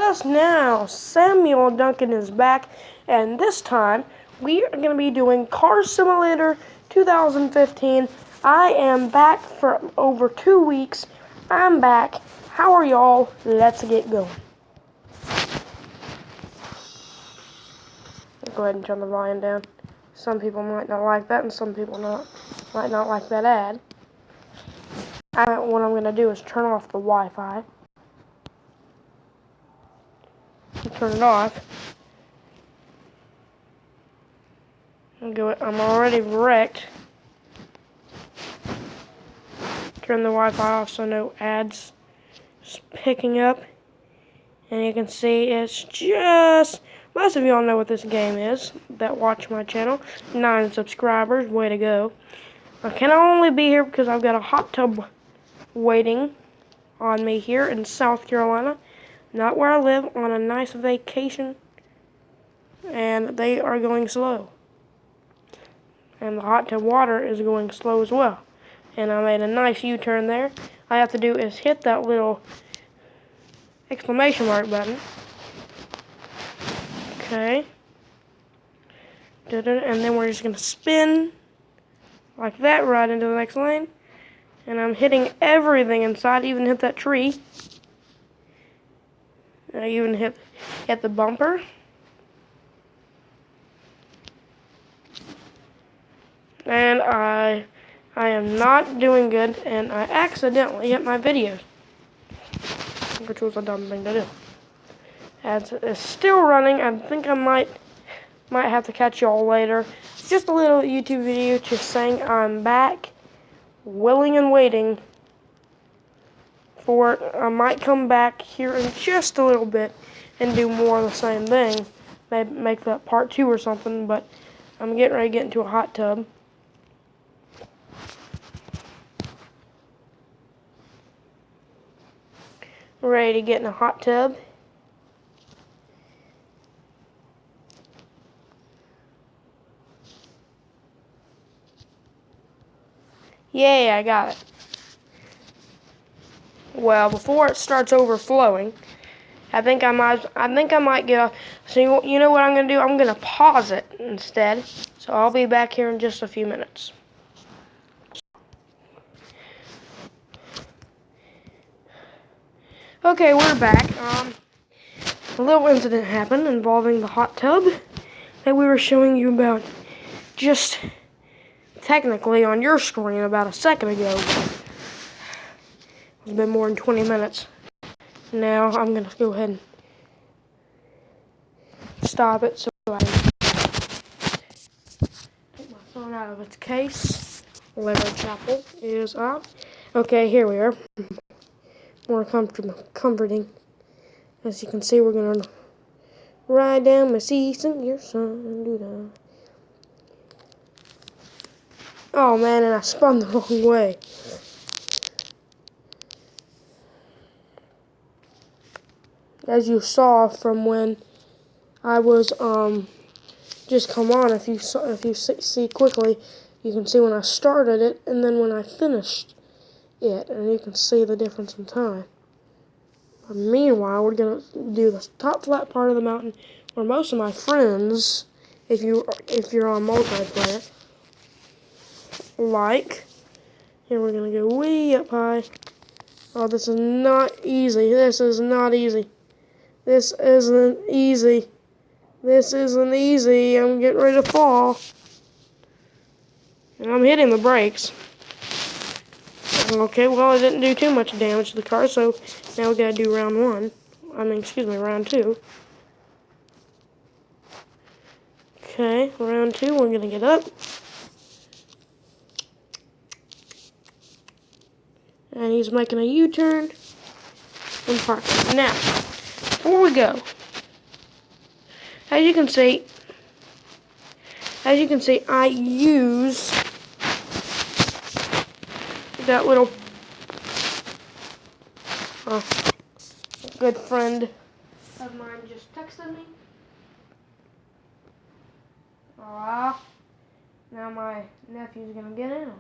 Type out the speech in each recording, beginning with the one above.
just now, Samuel Duncan is back, and this time we are going to be doing Car Simulator 2015. I am back for over 2 weeks. I'm back. How are y'all? Let's get going. Go ahead and turn the volume down. Some people might not like that, and some people might not like that ad. What I'm going to do is turn off the Wi-Fi. Turn it off. I'm already wrecked. Turn the Wi-Fi off so no ads is picking up. And you can see it's just... Most of y'all know what this game is that watch my channel. 9 subscribers, way to go. I can only be here because I've got a hot tub waiting on me here in South Carolina. Not where I live, on a nice vacation. And they are going slow. And the hot tub water is going slow as well. And I made a nice U-turn there. All I have to do is hit that little exclamation mark button. Okay. And then we're just going to spin like that right into the next lane. And I'm hitting everything inside. I even hit that tree. I even hit the bumper. And I am not doing good, and I accidentally hit my videos, which was a dumb thing to do. Ads is still running. I think I might have to catch y'all later. It's just a little YouTube video just saying I'm back, willing and waiting for it. I might come back here in just a little bit and do more of the same thing. Maybe make that part 2 or something, but I'm getting ready to get into a hot tub. Ready to get in a hot tub. Yay, I got it. Well, before it starts overflowing, I think I might get off. So you know what I'm gonna do? I'm gonna pause it instead. So I'll be back here in just a few minutes. Okay, we're back. A little incident happened involving the hot tub that we were showing you about just technically on your screen about a second ago. It's been more than 20 minutes. Now I'm going to go ahead and stop it so I can take my phone out of its case. Lego Chapel is up. Okay, here we are. More comforting. As you can see, we're going to ride down my sea, sing your song. Oh man, and I spun the wrong way. As you saw from when I was just come on, if you see quickly, you can see when I started it and then when I finished it, and you can see the difference in time. But meanwhile, we're gonna do the top flat part of the mountain where most of my friends, if you're on multiplayer, like, and we're gonna go way up high. Oh, this is not easy. This is not easy. This isn't easy. This isn't easy. I'm getting ready to fall. And I'm hitting the brakes. Okay, well, I didn't do too much damage to the car, so now we gotta do round 1. Round 2. Okay, round 2, we're gonna get up. And he's making a U-turn and parking. Now, before we go, as you can see, I use that little good friend of mine just texted me. Now my nephew's gonna get in on it.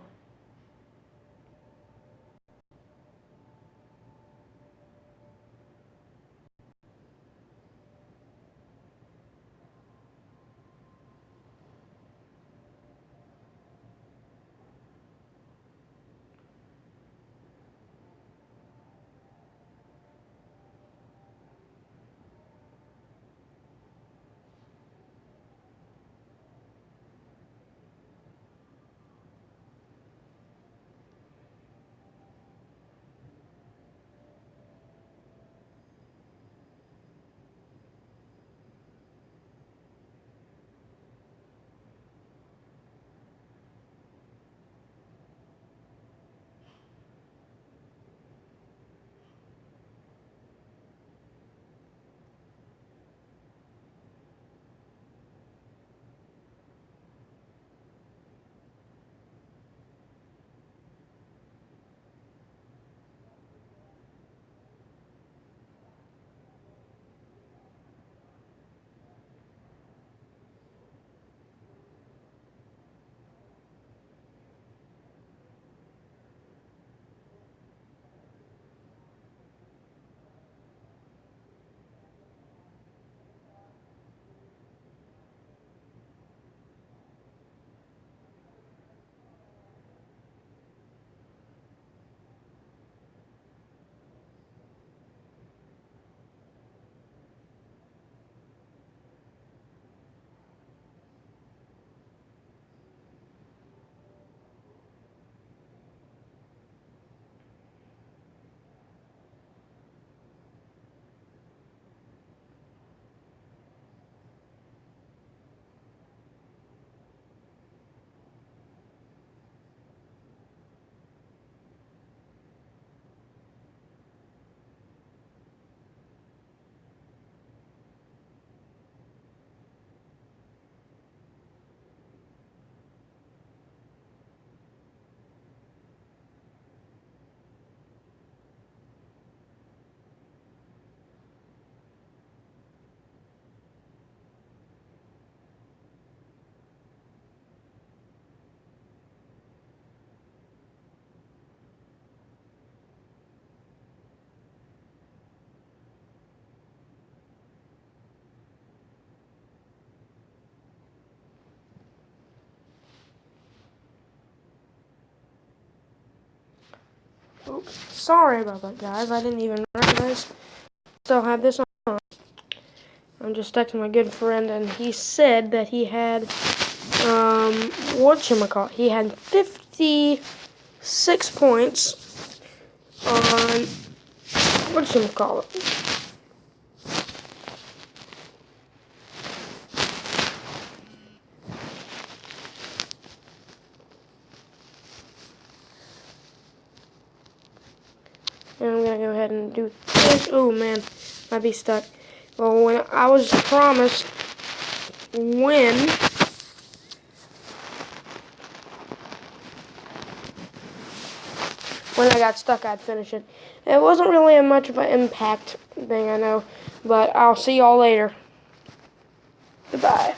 Oops. Sorry about that, guys. I didn't even recognize. Still have this on. I'm just texting my good friend, and he said that he had, whatchamacallit? He had 56 points on, whatchamacallit? And I'm gonna go ahead and do this. Oh man, might be stuck. Well, when I was promised when I got stuck, I'd finish it. It wasn't really much of an impact thing, I know, but I'll see y'all later. Goodbye.